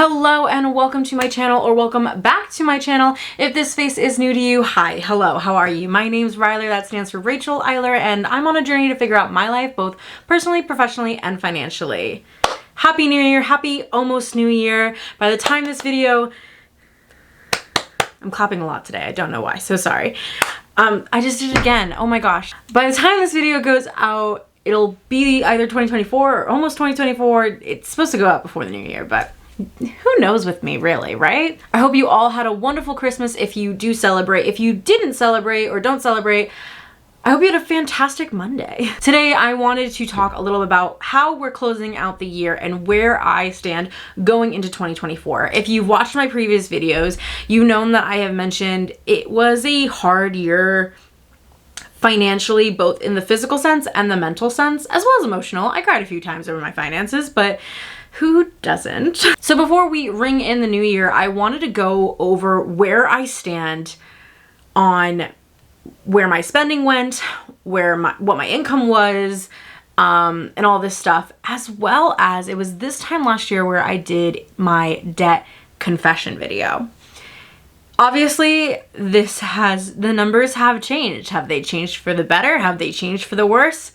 Hello and welcome to my channel, or welcome back to my channel. If this face is new to you, hi, hello, how are you? My name's Ryler, that stands for Rachel Eiler, and I'm on a journey to figure out my life, both personally, professionally, and financially. Happy New Year, happy almost New Year. By the time this video, I'm clapping a lot today, I don't know why, so sorry. I just did it again, oh my gosh. By the time this video goes out, it'll be either 2024 or almost 2024. It's supposed to go out before the new year, but who knows with me, really, right? I hope you all had a wonderful Christmas if you do celebrate. If you didn't celebrate or don't celebrate, I hope you had a fantastic Monday. Today, I wanted to talk a little about how we're closing out the year and where I stand going into 2024. If you've watched my previous videos, you've known that I have mentioned it was a hard year financially, both in the physical sense and the mental sense, as well as emotional. I cried a few times over my finances, but who doesn't? So before we ring in the new year, I wanted to go over where I stand on where my spending went, what my income was, and all this stuff, as well as it was this time last year where I did my debt confession video. Obviously, the numbers have changed. Have they changed for the better? Have they changed for the worse?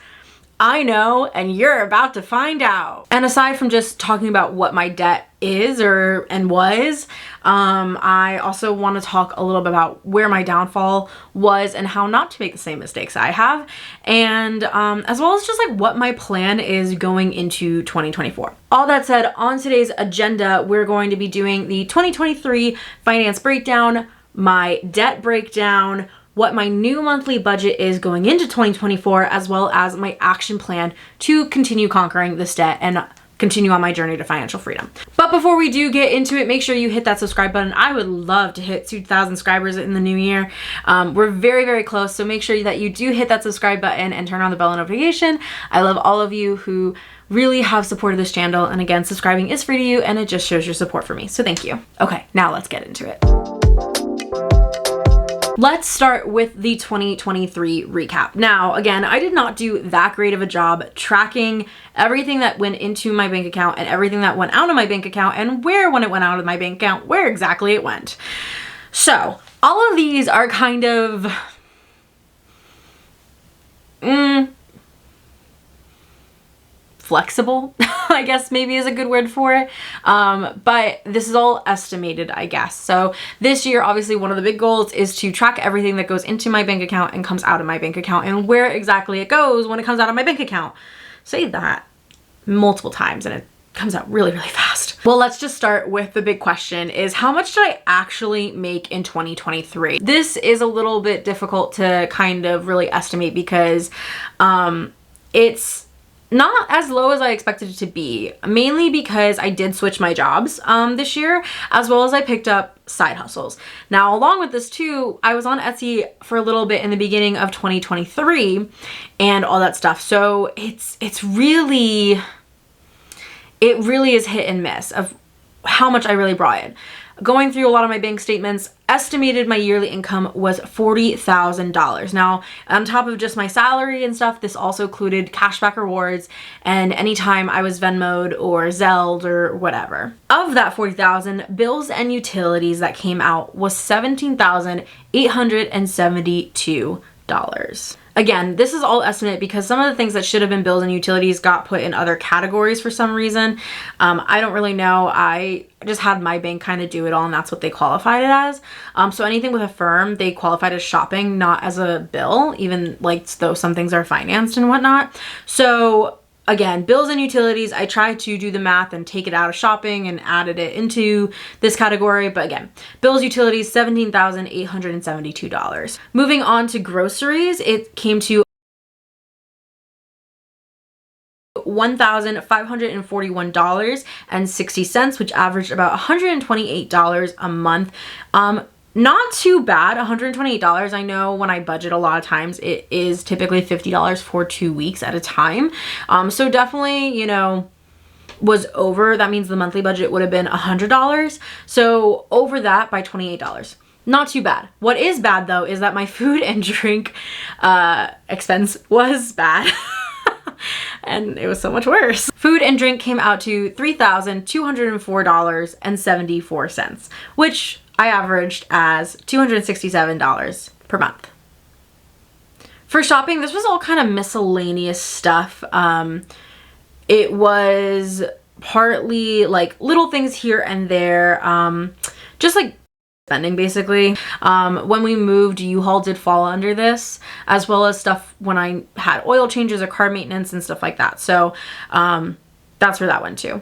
I know, and you're about to find out. And aside from just talking about what my debt is and was, I also want to talk a little bit about where my downfall was and how not to make the same mistakes I have, and as well as just like what my plan is going into 2024. All that said, on today's agenda, we're going to be doing the 2023 finance breakdown, my debt breakdown, what my new monthly budget is going into 2024, as well as my action plan to continue conquering this debt and continue on my journey to financial freedom. But before we do get into it, make sure you hit that subscribe button. I would love to hit 2,000 subscribers in the new year. We're very, very close, so make sure that you do hit that subscribe button and turn on the bell notification. I love all of you who really have supported this channel, and again, subscribing is free to you and it just shows your support for me, so thank you. Okay, now let's get into it. Let's start with the 2023 recap. Now, again, I did not do that great of a job tracking everything that went into my bank account and everything that went out of my bank account, and where, when it went out of my bank account, where exactly it went. So all of these are kind of flexible, I guess maybe is a good word for it. But this is all estimated, I guess. So this year, obviously one of the big goals is to track everything that goes into my bank account and comes out of my bank account, and where exactly it goes when it comes out of my bank account. Say that multiple times and it comes out really, really fast. Well, let's just start with the big question is, how much did I actually make in 2023? This is a little bit difficult to kind of really estimate because it's not as low as I expected it to be, mainly because I did switch my jobs this year, as well as I picked up side hustles. Now, along with this too, I was on Etsy for a little bit in the beginning of 2023 and all that stuff. So it really is hit and miss of how much I really brought in. Going through a lot of my bank statements, estimated my yearly income was $40,000. Now, on top of just my salary and stuff, this also included cashback rewards and anytime I was Venmo'd or Zelled or whatever. Of that $40,000, bills and utilities that came out was $17,872. Again, this is all estimate because some of the things that should have been bills and utilities got put in other categories for some reason. I don't really know. I just had my bank kind of do it all, and that's what they qualified it as. So anything with a firm, they qualified as shopping, not as a bill, even like though some things are financed and whatnot. So again, bills and utilities, I tried to do the math and take it out of shopping and added it into this category. But again, bills, utilities, $17,872. Moving on to groceries, it came to $1,541.60, which averaged about $128 a month. Not too bad, $128. I know when I budget a lot of times it is typically $50 for 2 weeks at a time. So definitely, you know, was over. That means the monthly budget would have been $100. So over that by $28. Not too bad. What is bad though is that my food and drink expense was bad. And it was so much worse. Food and drink came out to $3,204.74, which I averaged as $267 per month. For shopping, this was all kind of miscellaneous stuff. It was partly like little things here and there, just like spending basically. When we moved, U-Haul did fall under this, as well as stuff when I had oil changes or car maintenance and stuff like that. So that's where that went to.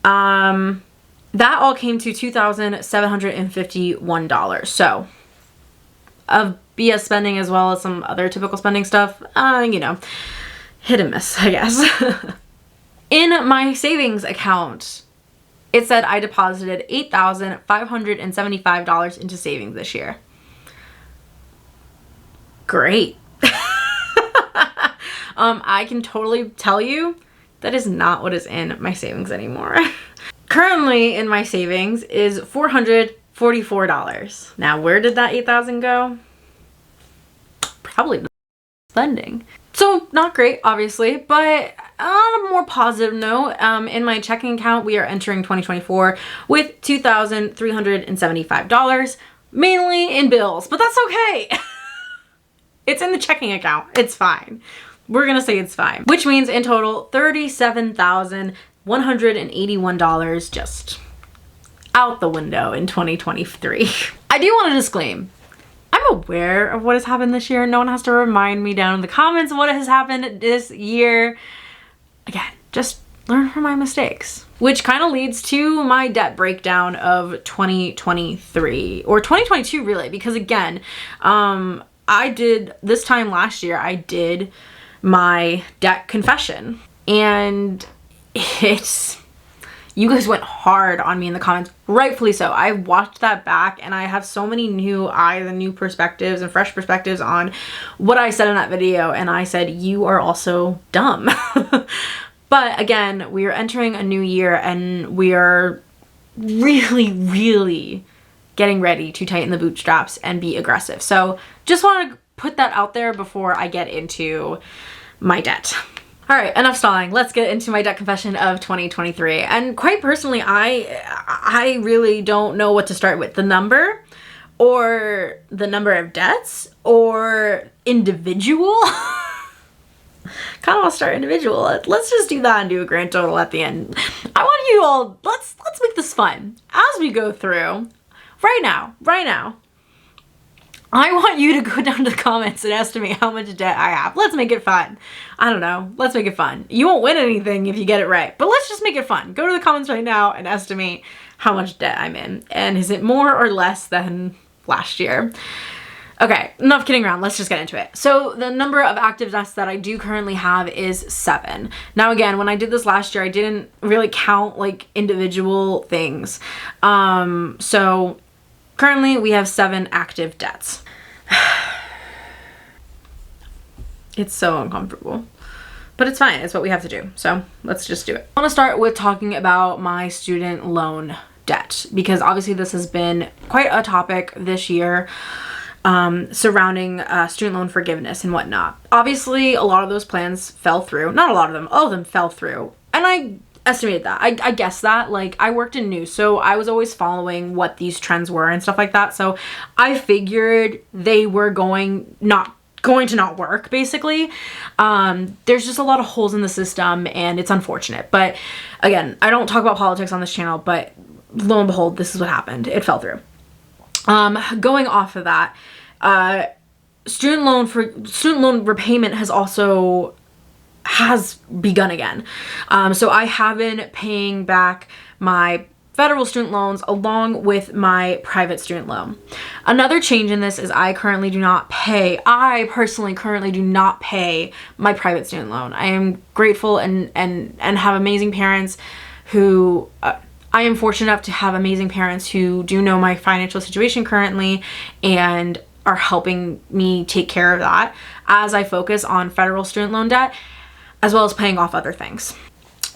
That all came to $2,751. So of BS spending as well as some other typical spending stuff, you know, hit and miss, I guess. In my savings account, it said I deposited $8,575 into savings this year. Great. I can totally tell you that is not what is in my savings anymore. Currently in my savings is $444. Now, where did that $8,000 go? Probably spending. So not great, obviously, but on a more positive note, in my checking account, we are entering 2024 with $2,375, mainly in bills, but that's okay. It's in the checking account. It's fine. We're gonna say it's fine, which means in total, $37,181 just out the window in 2023. I do want to disclaim, I'm aware of what has happened this year. No one has to remind me down in the comments what has happened this year. Again, just learn from my mistakes. Which kind of leads to my debt breakdown of 2023, or 2022 really, because again, I did, this time last year, I did my debt confession, and you guys went hard on me in the comments, rightfully so. I watched that back and I have so many new eyes and new perspectives and fresh perspectives on what I said in that video, and I said, you are also dumb. But again, we are entering a new year and we are really, really getting ready to tighten the bootstraps and be aggressive. So just want to put that out there before I get into my debt. All right, enough stalling. Let's get into my debt confession of 2023. And quite personally, I really don't know what to start with. The number, or the number of debts, or individual. Kind of want to start individual. Let's just do that and do a grand total at the end. I want you all, let's make this fun as we go through. Right now. I want you to go down to the comments and estimate how much debt I have. Let's make it fun. I don't know. Let's make it fun. You won't win anything if you get it right, but let's just make it fun. Go to the comments right now and estimate how much debt I'm in. And is it more or less than last year? Okay, enough kidding around. Let's just get into it. So the number of active debts that I do currently have is 7. Now again, when I did this last year, I didn't really count like individual things. So currently we have 7 active debts. It's so uncomfortable, but it's fine. It's what we have to do. So let's just do it. I want to start with talking about my student loan debt, because obviously this has been quite a topic this year, surrounding student loan forgiveness and whatnot. Obviously, a lot of those plans fell through. Not a lot of them, all of them fell through. And I estimated that. I guessed that. Like, I worked in news, so I was always following what these trends were and stuff like that. So I figured they were going to not work, basically. There's just a lot of holes in the system, and it's unfortunate. But again, I don't talk about politics on this channel, but lo and behold, this is what happened. It fell through. Going off of that, student loan repayment has begun again. So I have been paying back my federal student loans along with my private student loan. Another change in this is I personally currently do not pay my private student loan. I am grateful and have amazing parents who, I am fortunate enough to have amazing parents who do know my financial situation currently and are helping me take care of that as I focus on federal student loan debt, as well as paying off other things.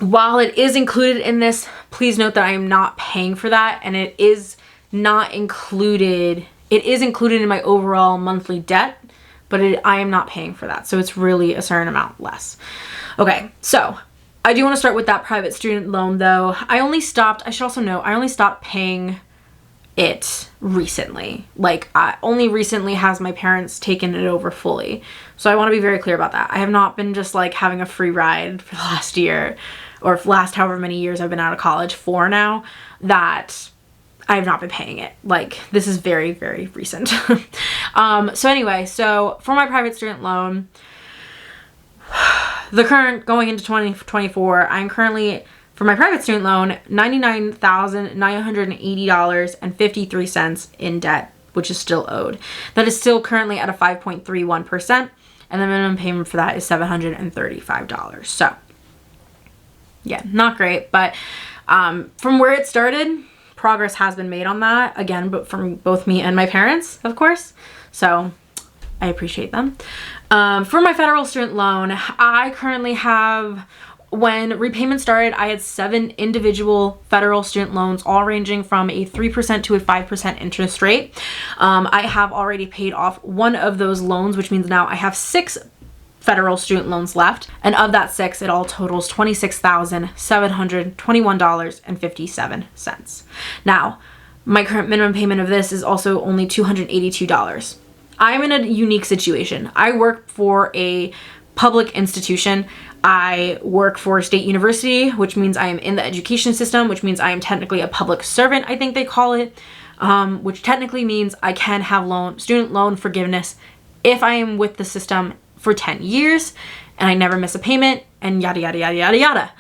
While it is included in this, please note that I am not paying for that, and it is included in my overall monthly debt, but I am not paying for that. So it's really a certain amount less. Okay, so I do want to start with that private student loan though. I should also note, I only stopped paying it recently. Like, only recently has my parents taken it over fully. So I want to be very clear about that. I have not been just like having a free ride for the last year or last however many years I've been out of college for now, that I have not been paying it. Like, this is very, very recent. So anyway, so for my private student loan, the current going into 2024, I'm currently, for my private student loan, $99,980.53 in debt, which is still owed. That is still currently at a 5.31%, and the minimum payment for that is $735. So yeah, not great, but from where it started, progress has been made on that, again, but from both me and my parents, of course. So I appreciate them. For my federal student loan, I currently have, when repayment started, I had 7 individual federal student loans, all ranging from a 3% to a 5% interest rate. I have already paid off one of those loans, which means now I have 6 federal student loans left. And of that 6, it all totals $26,721.57. Now, my current minimum payment of this is also only $282. I'm in a unique situation. I work for a public institution. I work for a state university, which means I am in the education system, which means I am technically a public servant, I think they call it, which technically means I can have student loan forgiveness if I am with the system for 10 years and I never miss a payment and yada, yada, yada, yada, yada.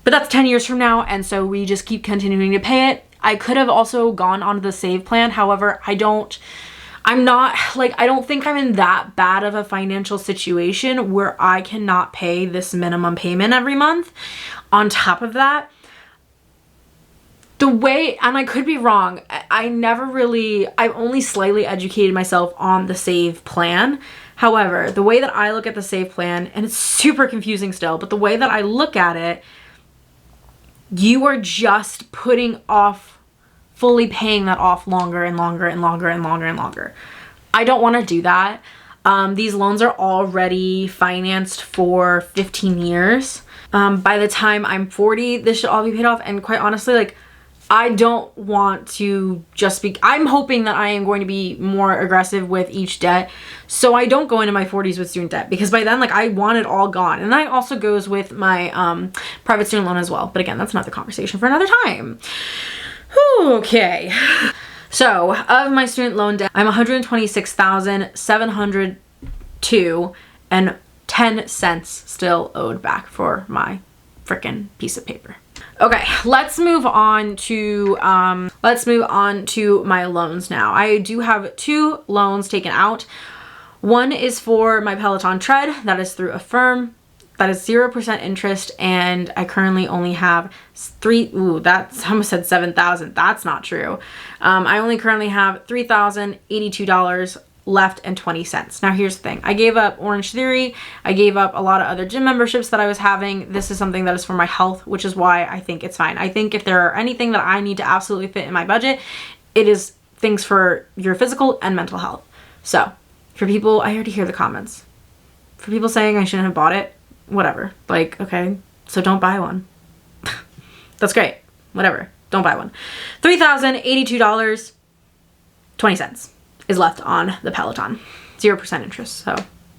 But that's 10 years from now, and so we just keep continuing to pay it. I could have also gone onto the save plan. However, I don't think I'm in that bad of a financial situation where I cannot pay this minimum payment every month. On top of that, the way, and I could be wrong, I've only slightly educated myself on the save plan. However, the way that I look at the save plan, and it's super confusing still, but the way that I look at it, you are just putting off fully paying that off longer and longer and longer and longer and longer. I don't want to do that. These loans are already financed for 15 years. By the time I'm 40, this should all be paid off. And quite honestly, like, I don't want to I'm hoping that I am going to be more aggressive with each debt, so I don't go into my 40s with student debt, because by then, like, I want it all gone. And that also goes with my private student loan as well. But again, that's another conversation for another time. Okay. So, of my student loan debt, I'm $126,702 and 10 cents still owed back for my frickin' piece of paper. Okay, let's move on to my loans now. I do have 2 loans taken out. One is for my Peloton tread. That is through Affirm. That is 0% interest, and I currently only have I almost said 7,000. That's not true. I only currently have $3,082 left and 20 cents. Now here's the thing. I gave up Orange Theory. I gave up a lot of other gym memberships that I was having. This is something that is for my health, which is why I think it's fine. I think if there are anything that I need to absolutely fit in my budget, it is things for your physical and mental health. So for people, I already hear the comments. For people saying I shouldn't have bought it, whatever. Like, okay, so don't buy one. That's great. Whatever. Don't buy one. $3,082, 20 cents is left on the Peloton. 0% interest. So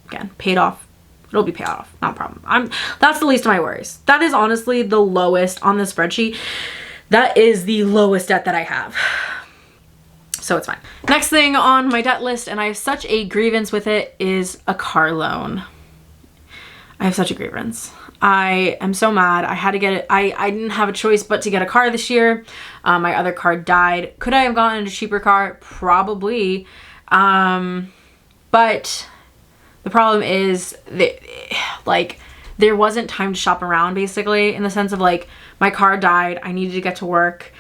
again, paid off. It'll be paid off. Not a problem. That's the least of my worries. That is honestly the lowest on the spreadsheet. That is the lowest debt that I have. So it's fine. Next thing on my debt list, and I have such a grievance with it, is a car loan. I have such a grievance. I am so mad. I had to get it. I didn't have a choice but to get a car this year. My other car died. Could I have gotten a cheaper car? Probably. But the problem is that, like, there wasn't time to shop around, basically, in the sense of, like, my car died. I needed to get to work.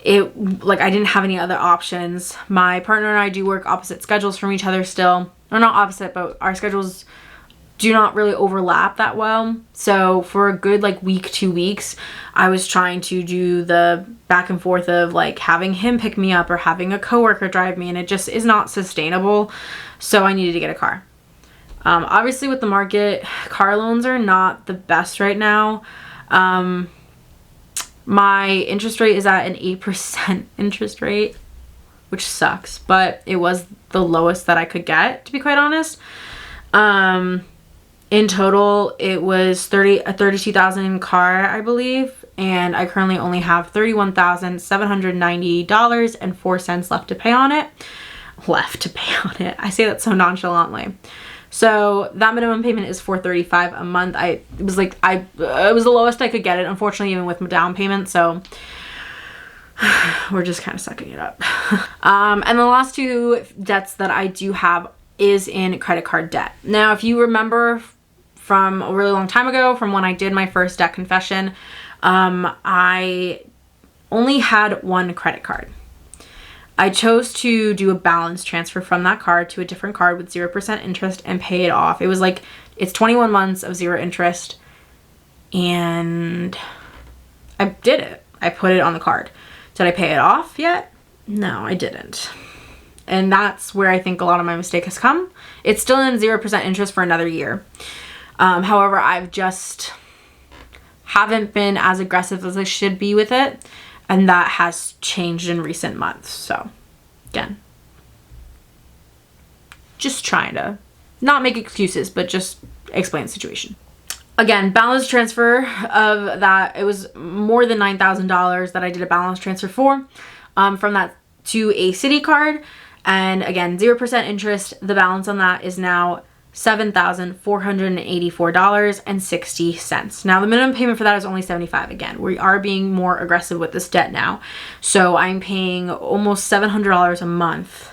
I didn't have any other options. My partner and I do work opposite schedules from each other still. Or not opposite, but our schedules do not really overlap that well. So for a good like week, 2 weeks, I was trying to do the back and forth of like having him pick me up or having a coworker drive me, and it just is not sustainable. So I needed to get a car. Obviously with the market, car loans are not the best right now. My interest rate is at an 8% interest rate, which sucks, but it was the lowest that I could get, to be quite honest. In total, it was a $32,000 car, I believe, and I currently only have $31,790.04 left to pay on it. I say that so nonchalantly. So that minimum payment is $435 a month. It was the lowest I could get it, unfortunately, even with my down payment. So we're just kind of sucking it up. And the last two debts that I do have is in credit card debt. Now, if you remember from a really long time ago, from when I did my first debt confession, I only had one credit card. I chose to do a balance transfer from that card to a different card with 0% interest and pay it off. It was like, it's 21 months of 0 interest, and I did it. I put it on the card. Did I pay it off yet? No, I didn't. And that's where I think a lot of my mistake has come. It's still in 0% interest for another year. However, I've just haven't been as aggressive as I should be with it, and that has changed in recent months. So again, just trying to not make excuses, but just explain the situation. Again, balance transfer of that, it was more than $9,000 that I did a balance transfer for, from that to a city card. And again, 0% interest. The balance on that is now $7,484.60. Now the minimum payment for that is only $75. Again, we are being more aggressive with this debt now. So I'm paying almost $700 a month,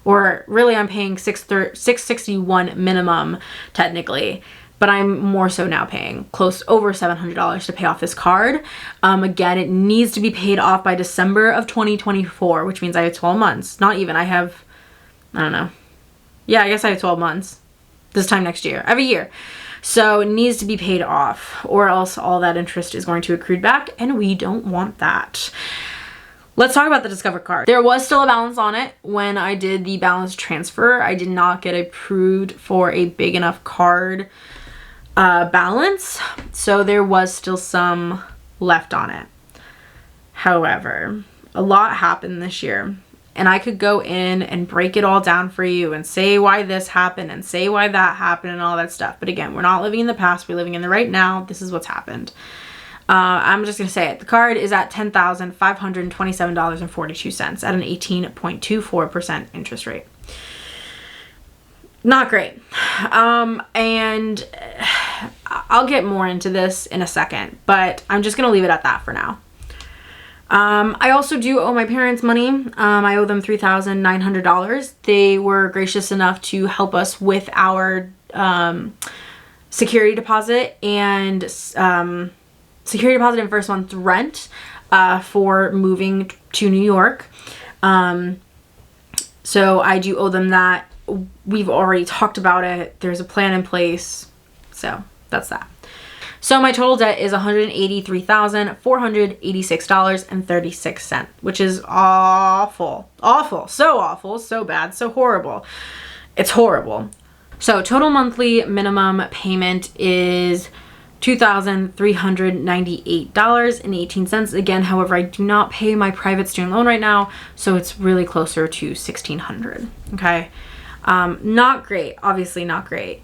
or really I'm paying $661 minimum technically, but I'm more so now paying close over $700 to pay off this card. Again, it needs to be paid off by December of 2024, which means I have 12 months. Not even, I don't know. Yeah, I guess I have 12 months. This time next year, every year. So it needs to be paid off, or else all that interest is going to accrue back, and we don't want that. Let's talk about the Discover card. There was still a balance on it when I did the balance transfer. I did not get approved for a big enough card balance, so there was still some left on it. However, a lot happened this year, and I could go in and break it all down for you and say why this happened and say why that happened and all that stuff. But again, we're not living in the past. We're living in the right now. This is what's happened. I'm just going to say it. The card is at $10,527.42 at an 18.24% interest rate. Not great. And I'll get more into this in a second, but I'm just going to leave it at that for now. I also do owe my parents money. I owe them $3,900. They were gracious enough to help us with our security deposit and first month's rent for moving to New York. So I do owe them that. We've already talked about it. There's a plan in place. So that's that. So my total debt is $183,486.36, which is awful. Awful. So awful. So bad. So horrible. It's horrible. So total monthly minimum payment is $2,398.18. Again, however, I do not pay my private student loan right now, so it's really closer to $1,600. Okay. Not great. Obviously not great.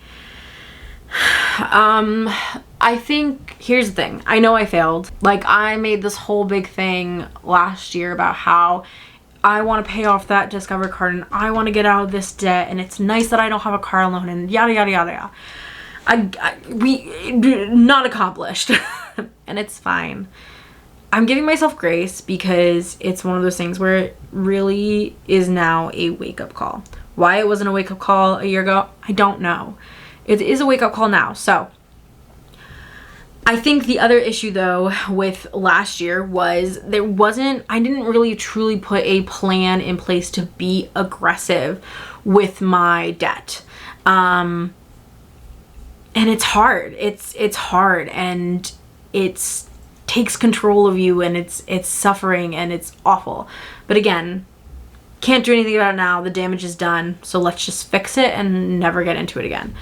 I think, here's the thing. I know I failed. Like, I made this whole big thing last year about how I want to pay off that Discover card and I want to get out of this debt, and it's nice that I don't have a car loan and yada, yada, yada, yada. We not accomplished. And it's fine. I'm giving myself grace because it's one of those things where it really is now a wake-up call. Why it wasn't a wake-up call a year ago, I don't know. It is a wake-up call now. So I think the other issue though with last year was I didn't really truly put a plan in place to be aggressive with my debt. And And it's hard. It's hard, and it's takes control of you, and it's suffering, and it's awful. But again, can't do anything about it now. The damage is done. So let's just fix it and never get into it again.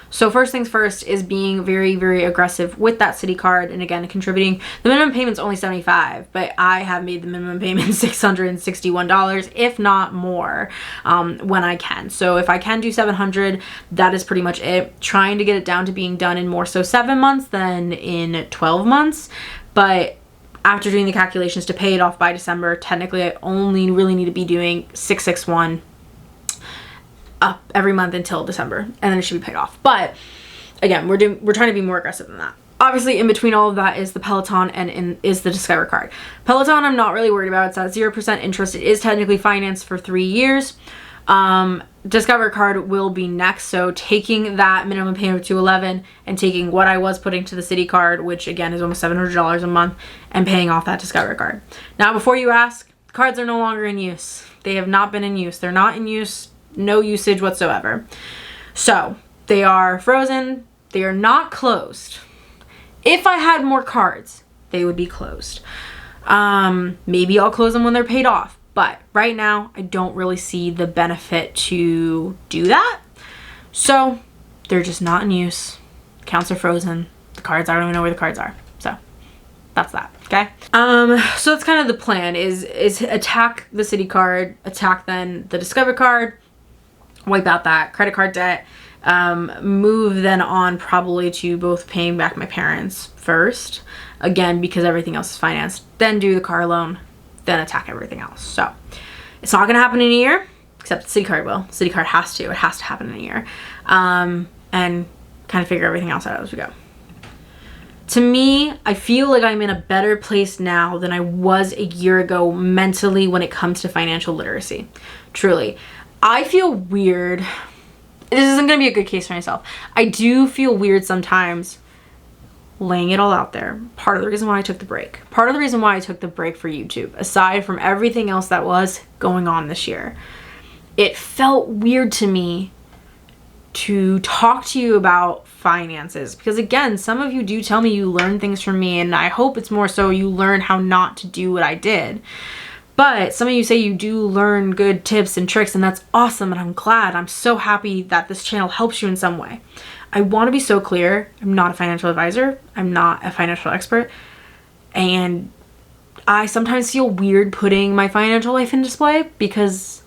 So first things first is being very, very aggressive with that city card. And again, contributing. The minimum payment's only $75, but I have made the minimum payment $661, if not more, when I can. So if I can do $700, that is pretty much it. Trying to get it down to being done in more so 7 months than in 12 months. But after doing the calculations to pay it off by December, technically I only really need to be doing $661 up every month until December, and then it should be paid off. But again, we're trying to be more aggressive than that. Obviously, in between all of that is the Peloton and is the Discover card. Peloton, I'm not really worried about. It's at 0% interest. It is technically financed for 3 years. Discover card will be next. So taking that minimum payment of $211 and taking what I was putting to the city card, which again is almost $700 a month, and paying off that Discover card. Now, before you ask, cards are no longer in use. They have not been in use. They're not in use. No usage whatsoever. So they are frozen. They are not closed. If I had more cards, they would be closed. Maybe I'll close them when they're paid off. But right now, I don't really see the benefit to do that. So they're just not in use. Accounts are frozen. The cards, I don't even know where the cards are. So that's that. Okay. So that's kind of the plan is attack the city card, attack then the Discover card, wipe out that credit card debt, move then on probably to both paying back my parents first, again, because everything else is financed, then do the car loan, then attack everything else. So it's not going to happen in a year, except the city card will. City card has to. It has to happen in a year. And kind of figure everything else out as we go. To me, I feel like I'm in a better place now than I was a year ago mentally when it comes to financial literacy. Truly. I feel weird. This isn't going to be a good case for myself. I do feel weird sometimes laying it all out there. Part of the reason why I took the break. Part of the reason why I took the break for YouTube, aside from everything else that was going on this year. It felt weird to me to talk to you about finances. Because again, some of you do tell me you learn things from me, and I hope it's more so you learn how not to do what I did. But some of you say you do learn good tips and tricks, and that's awesome, and I'm glad. I'm so happy that this channel helps you in some way. I want to be so clear. I'm not a financial advisor. I'm not a financial expert. And I sometimes feel weird putting my financial life in display because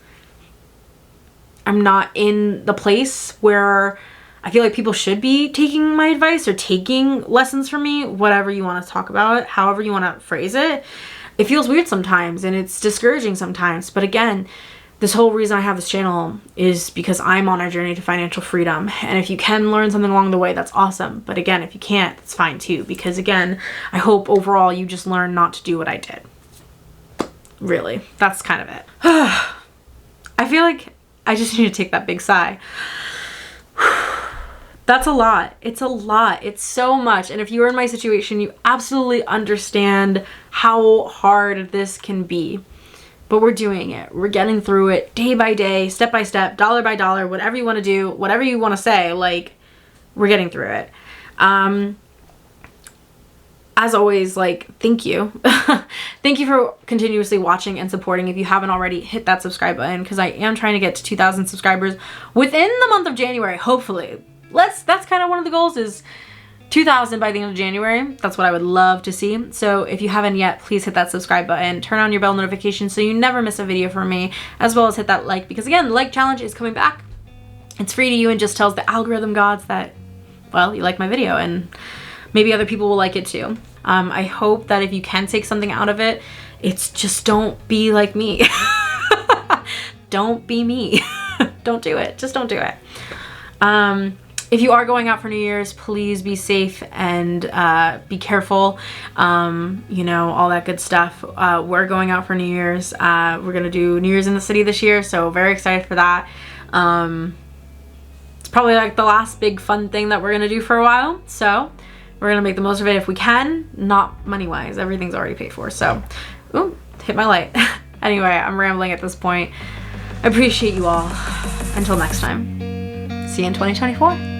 I'm not in the place where I feel like people should be taking my advice or taking lessons from me, whatever you want to talk about, however you want to phrase it. It feels weird sometimes and it's discouraging sometimes. But again, this whole reason I have this channel is because I'm on a journey to financial freedom. And if you can learn something along the way, that's awesome. But again, if you can't, that's fine too. Because again, I hope overall you just learn not to do what I did. Really, that's kind of it. I feel like I just need to take that big sigh. That's a lot. It's a lot. It's so much. And if you are in my situation, you absolutely understand how hard this can be. But we're doing it. We're getting through it day by day, step by step, dollar by dollar, whatever you want to do, whatever you want to say, like, we're getting through it. As always, like, thank you. Thank you for continuously watching and supporting. If you haven't already, hit that subscribe button because I am trying to get to 2,000 subscribers within the month of January, hopefully. That's kind of one of the goals is 2,000 by the end of January. That's what I would love to see. So if you haven't yet, please hit that subscribe button, turn on your bell notification so you never miss a video from me, as well as hit that like, because again, the like challenge is coming back. It's free to you and just tells the algorithm gods that, well, you like my video and maybe other people will like it too. I hope that if you can take something out of it, it's just don't be like me. Don't be me. Don't do it. Just don't do it. If you are going out for New Year's, please be safe and be careful. You know, all that good stuff. We're going out for New Year's. We're going to do New Year's in the city this year, so very excited for that. It's probably like the last big fun thing that we're going to do for a while, so we're going to make the most of it if we can, not money-wise. Everything's already paid for, so, ooh, hit my light. Anyway, I'm rambling at this point. I appreciate you all. Until next time. See you in 2024.